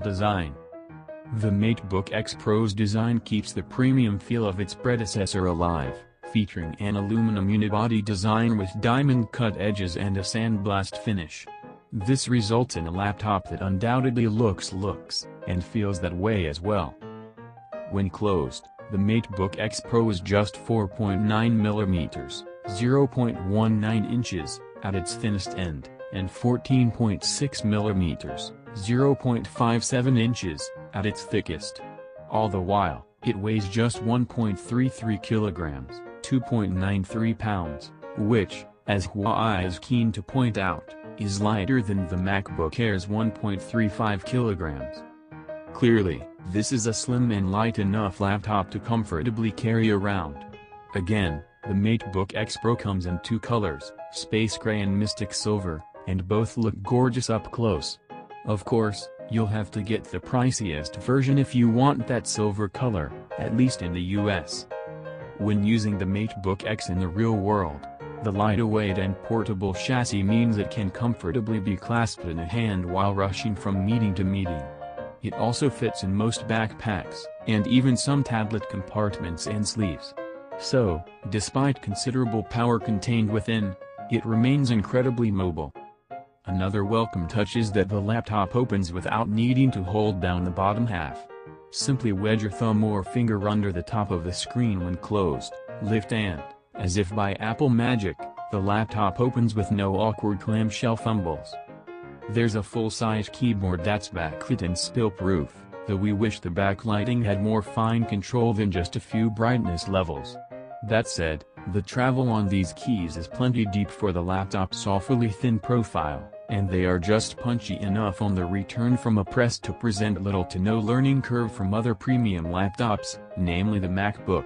Design. The Matebook X Pro's design keeps the premium feel of its predecessor alive, featuring an aluminum unibody design with diamond-cut edges and a sandblast finish. This results in a laptop that undoubtedly looks and feels that way as well. When closed, the Matebook X Pro is just 4.9 mm, 0.19 inches, at its thinnest end, and 14.6 mm, 0.57 inches, at its thickest. All the while, it weighs just 1.33 kilograms, 2.93 pounds, which, as Huawei is keen to point out, is lighter than the MacBook Air's 1.35 kilograms. Clearly, this is a slim and light enough laptop to comfortably carry around. Again, the Matebook X Pro comes in two colors, Space Gray and Mystic Silver, and both look gorgeous up close. Of course, you'll have to get the priciest version if you want that silver color, at least in the US. When using the Matebook X in the real world, the lightweight and portable chassis means it can comfortably be clasped in a hand while rushing from meeting to meeting. It also fits in most backpacks, and even some tablet compartments and sleeves. So, despite considerable power contained within, it remains incredibly mobile. Another welcome touch is that the laptop opens without needing to hold down the bottom half. Simply wedge your thumb or finger under the top of the screen when closed, lift and, as if by Apple magic, the laptop opens with no awkward clamshell fumbles. There's a full-size keyboard that's backlit and spill-proof, though we wish the backlighting had more fine control than just a few brightness levels. That said, the travel on these keys is plenty deep for the laptop's awfully thin profile, and they are just punchy enough on the return from a press to present little to no learning curve from other premium laptops, namely the MacBook.